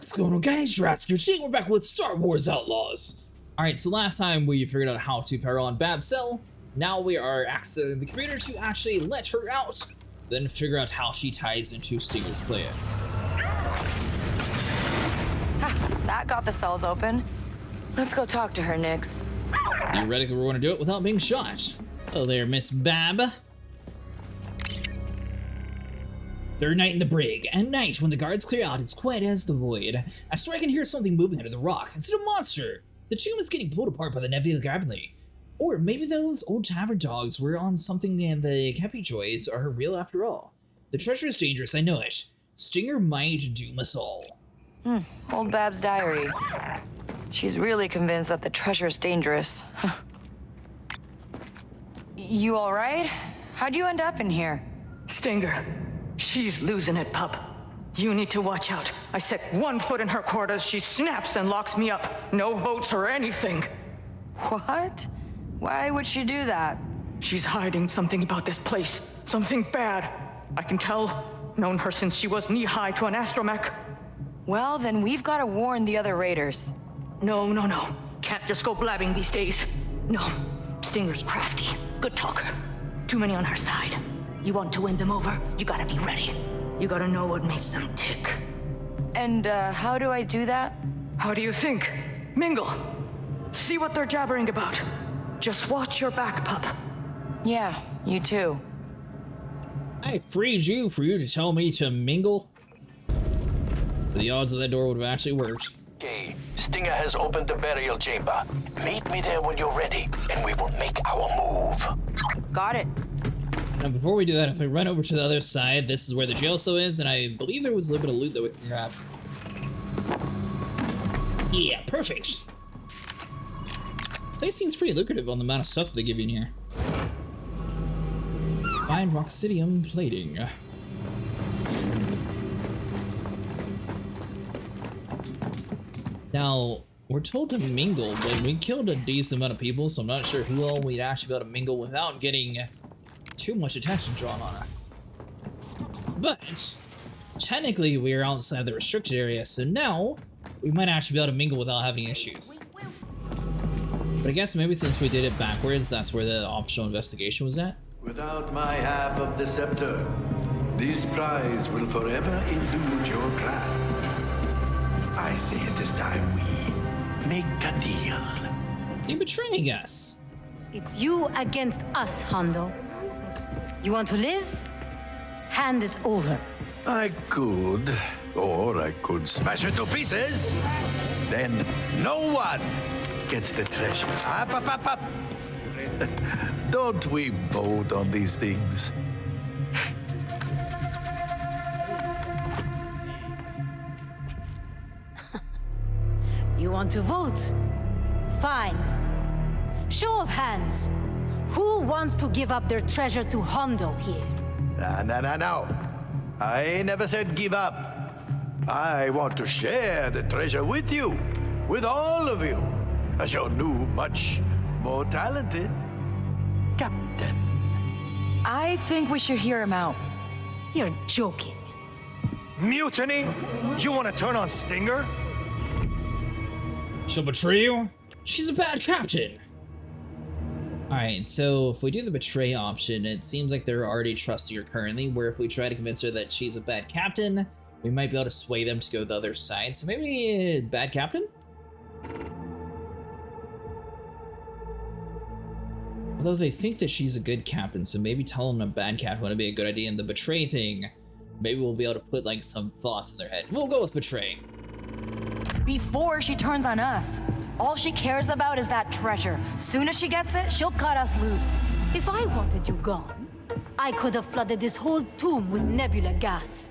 What's going on, guys? Jurassic, we're back with Star Wars Outlaws. Alright, so last time we figured out how to power on Bab's cell. Now we are accessing the computer to actually let her out, then figure out how she ties into Stinger's plan. That got the cells open. Let's go talk to her, Nix. Theoretically, we're going to do it without being shot. Hello there, Miss Bab. Third night in the brig. At night, when the guards clear out, it's quiet as the void. I swear I can hear something moving under the rock. It's a monster. The tomb is getting pulled apart by the nebula gravity. Or maybe those old tavern dogs were on something and the Cappy-Joys are real after all. The treasure is dangerous, I know it. Stinger might doom us all. Old Bab's diary. She's really convinced that the treasure is dangerous. You all right? How'd you end up in here? Stinger. She's losing it, pup. You need to watch out. I set 1 foot in her quarters, she snaps and locks me up. No votes or anything. What? Why would she do that? She's hiding something about this place. Something bad. I can tell. Known her since she was knee-high to an astromech. Well, then we've got to warn the other raiders. No. Can't just go blabbing these days. No. Stinger's crafty. Good talker. Too many on her side. You want to win them over, you gotta be ready. You gotta know what makes them tick. And, how do I do that? How do you think? Mingle. See what they're jabbering about. Just watch your back, pup. Yeah, you too. I freed you for you to tell me to mingle. The odds of that door would have actually worked. Okay, Stinger has opened the burial chamber. Meet me there when you're ready, and we will make our move. Got it. Now, before we do that, if I run over to the other side, this is where the jail cell is, and I believe there was a little bit of loot that we can grab. Yeah, perfect. Place seems pretty lucrative on the amount of stuff they give you in here. Fine Roxidium plating. Now, we're told to mingle, but we killed a decent amount of people, so I'm not sure who all we'd actually be able to mingle without getting too much attention drawn on us. But technically we're outside the restricted area, so now we might actually be able to mingle without having issues. But I guess maybe since we did it backwards, that's where the optional investigation was at. Without my half of the scepter, this prize will forever elude your grasp. I say it is time we make a deal. You're betraying us. It's you against us, Hondo. You want to live? Hand it over. I could, or I could smash it to pieces. Then no one gets the treasure. Up. Don't we vote on these things? You want to vote? Fine. Show of hands. Who wants to give up their treasure to Hondo here? No. I never said give up. I want to share the treasure with you, with all of you, as your new, much more talented captain. I think we should hear him out. You're joking. Mutiny? You want to turn on Stinger? She'll betray you? She's a bad captain. Alright, so if we do the betray option, it seems like they're already trusting her currently, where if we try to convince her that she's a bad captain, we might be able to sway them to go the other side. So maybe bad captain? Although they think that she's a good captain, so maybe telling them a bad captain would be a good idea. And the betray thing, maybe we'll be able to put like some thoughts in their head. We'll go with betray. Before she turns on us, all she cares about is that treasure. Soon as she gets it, she'll cut us loose. If I wanted you gone, I could have flooded this whole tomb with nebula gas.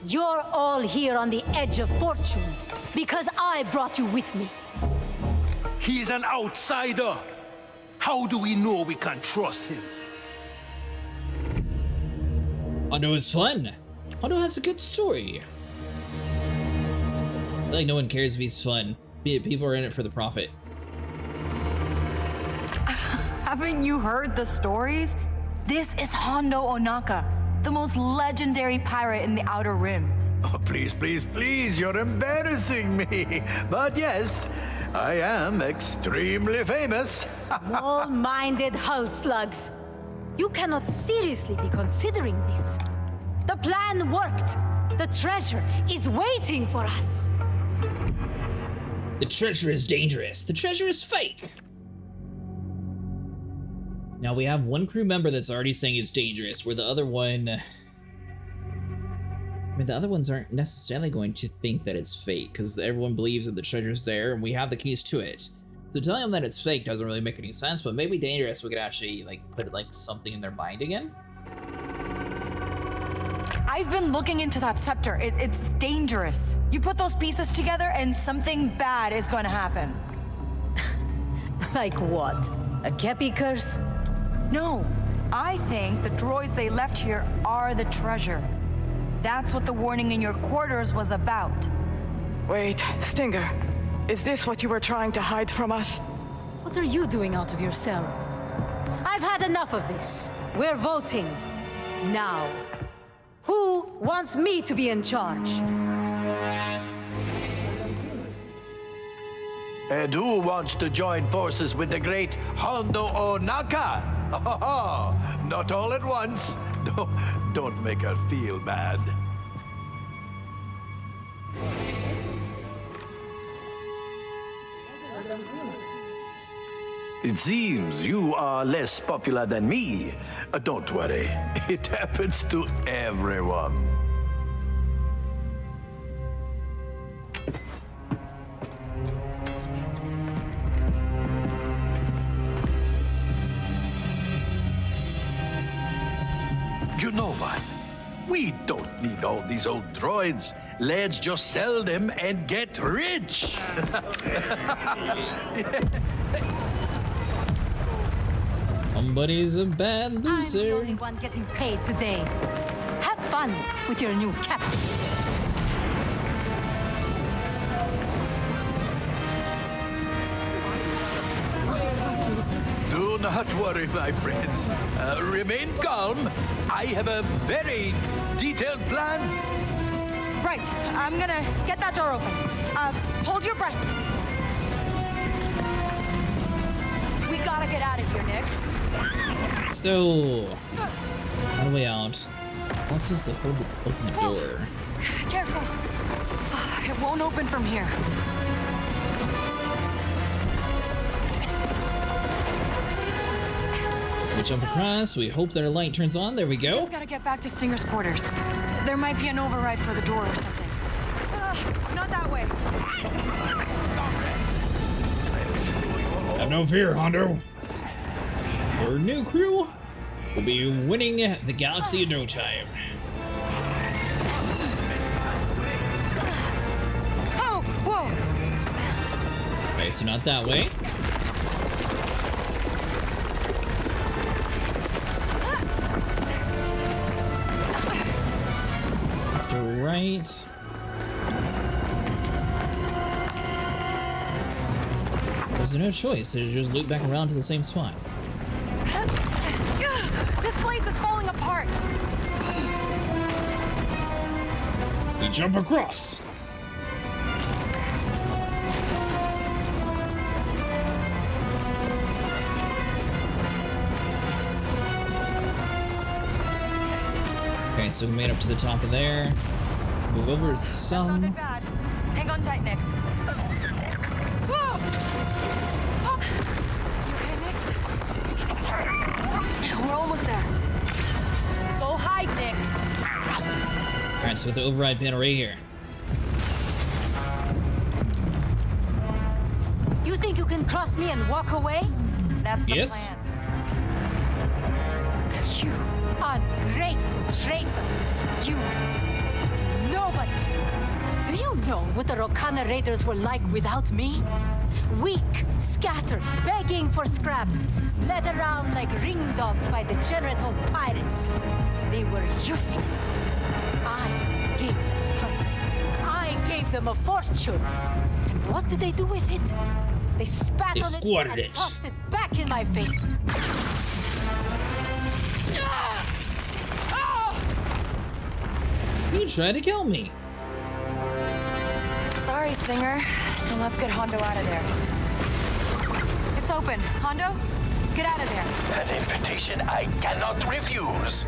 You're all here on the edge of fortune because I brought you with me. He's an outsider. How do we know we can trust him? Hondo is fun. Hondo has a good story. I feel like no one cares if he's fun. People are in it for the profit. Haven't you heard the stories? This is Hondo Ohnaka, the most legendary pirate in the Outer Rim. Oh, please, please, please, you're embarrassing me. But yes, I am extremely famous. Small-minded hull slugs. You cannot seriously be considering this. The plan worked. The treasure is waiting for us. The treasure is dangerous. The treasure is fake. Now we have one crew member that's already saying it's dangerous, where the other one... I mean, the other ones aren't necessarily going to think that it's fake, because everyone believes that the treasure's there, and we have the keys to it. So telling them that it's fake doesn't really make any sense, but maybe dangerous, we could actually, like, put, like, something in their mind again? I've been looking into that scepter. It's dangerous. You put those pieces together and something bad is going to happen. Like what? A Kepi curse? No, I think the droids they left here are the treasure. That's what the warning in your quarters was about. Wait, Stinger. Is this what you were trying to hide from us? What are you doing out of your cell? I've had enough of this. We're voting. Now, who wants me to be in charge? And who wants to join forces with the great Hondo Ohnaka? Oh, not all at once. Don't make her feel bad. It seems you are less popular than me. Don't worry, it happens to everyone. You know what? We don't need all these old droids. Let's just sell them and get rich. Somebody's a bad I'm the loser. only one getting paid today. Have fun with your new captain. Do not worry, my friends. Remain calm. I have a very detailed plan. Right, I'm gonna get that door open. Hold your breath. We gotta get out of here, Nix. So, on the way out, let's just open the door. Careful. It won't open from here. We jump across, we hope their light turns on, there we go. Just gotta get back to Stinger's quarters. There might be an override for the door or something. Not that way. Have no fear, Hondo. Our new crew will be winning the galaxy in no time. Oh, whoa. Right, so not that way. To right. There's no choice, so just loop back around to the same spot. This place is falling apart. We jump across. Okay, so we made up to the top of there. Move over some. Sounded bad. Hang on tight, Nix. Whoa! Oh. You okay, Nix? We're almost there. Go hide, Nix. Alright, so with the override panel right here. You think you can cross me and walk away? That's the Yes. plan. You ungrateful traitor! You... nobody! Do you know what the Rokana Raiders were like without me? Weak, scattered, begging for scraps, led around like ringdogs by degenerate old pirates. They were useless. I gave them purpose. I gave them a fortune. And what did they do with it? They spat They on squatted it it. and tossed it back in my face. You tried to kill me. Sorry, Stinger. And let's get Hondo out of there. It's open. Hondo, get out of there. An invitation I cannot refuse.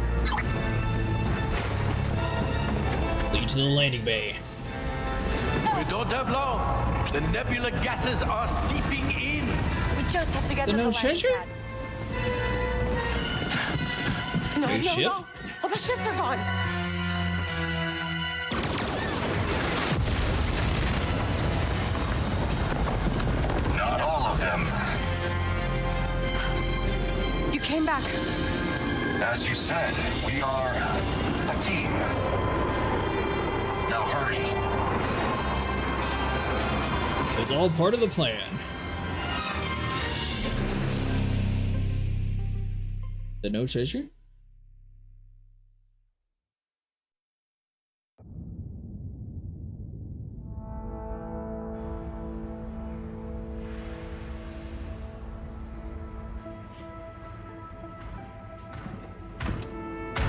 Lead to the landing bay. We don't have long. The nebula gases are seeping in. We just have to get to the no landing treasure? pad. No, Your ship? no. All the ships are gone. Not all of them. You came back. As you said, we are a team. Now hurry. It's all part of the plan. The no treasure?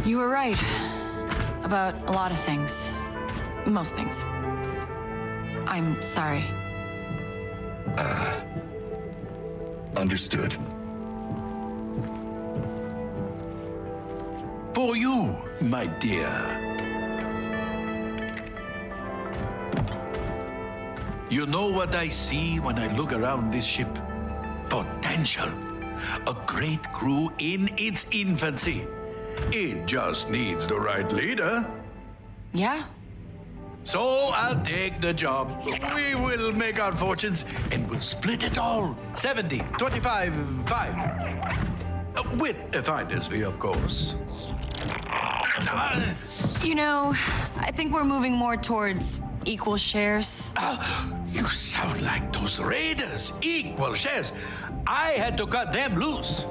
You were right. About a lot of things. Most things. I'm sorry. Understood. For you, my dear. You know what I see when I look around this ship? Potential. A great crew in its infancy. It just needs the right leader. Yeah? So I'll take the job. We will make our fortunes and we'll split it all. 70, 25, 5. With a finder's fee, of course. You know, I think we're moving more towards equal shares. You sound like those raiders. Equal shares. I had to cut them loose.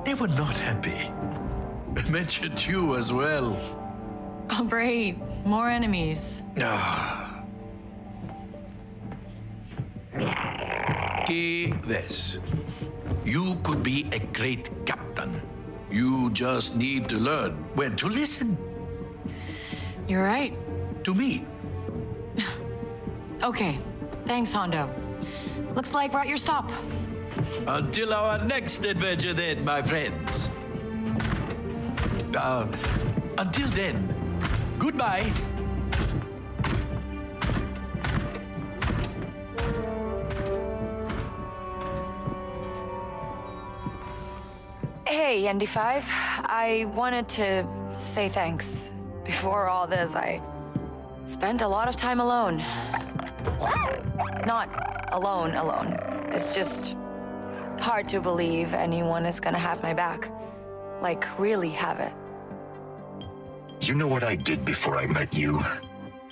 They were not happy. I mentioned you as well. Oh, great. More enemies. This. You could be a great captain. You just need to learn when to listen. You're right. To me. Okay. Thanks, Hondo. Looks like we're at your stop. Until our next adventure then, my friends. Until then, goodbye. Hey, ND5. I wanted to say thanks. Before all this, I spent a lot of time alone. Not alone. It's just hard to believe anyone is gonna have my back. Like, really have it. You know what I did before I met you?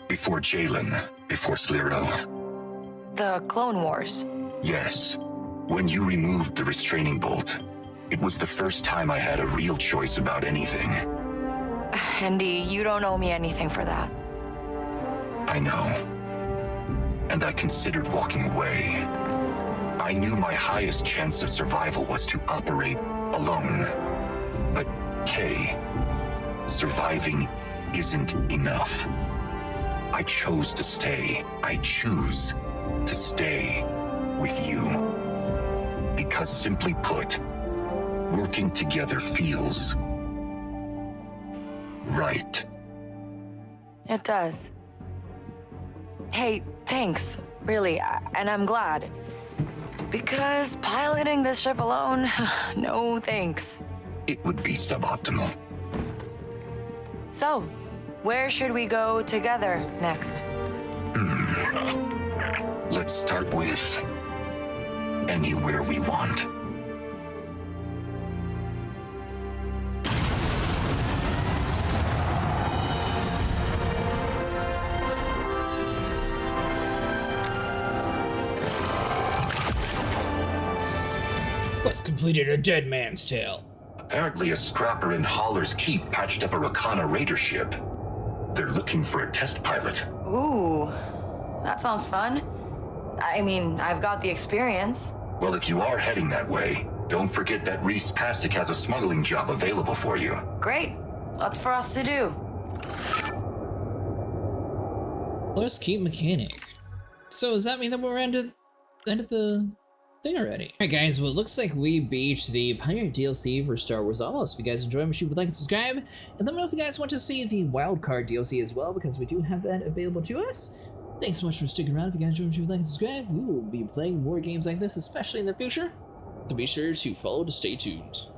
Before Jalen, before Sliro? The Clone Wars. Yes. When you removed the restraining bolt, it was the first time I had a real choice about anything. Andy, you don't owe me anything for that. I know. And I considered walking away. I knew my highest chance of survival was to operate alone. But, Kay, surviving isn't enough. I chose to stay. I choose to stay with you. Because simply put, working together feels right. It does. Hey, thanks. Really, and I'm glad. Because piloting this ship alone, no thanks. It would be suboptimal. So, where should we go together next? Let's start with anywhere we want. Quest completed, a dead man's tale. Apparently a scrapper in Haller's Keep patched up a Rakana raider ship. They're looking for a test pilot. Ooh, that sounds fun. I mean, I've got the experience. Well, if you are heading that way, don't forget that Reese Pasek has a smuggling job available for you. Great. That's for us to do. Let's keep mechanic. So does that mean that we're ended the thing already? Alright guys, well it looks like we beat the Pioneer DLC for Star Wars Outlaws. If you guys enjoyed, make sure you like and subscribe. And let me know if you guys want to see the Wildcard DLC as well, because we do have that available to us. Thanks so much for sticking around. If you guys enjoyed, make sure you like and subscribe. We will be playing more games like this, especially in the future. So be sure to follow to stay tuned.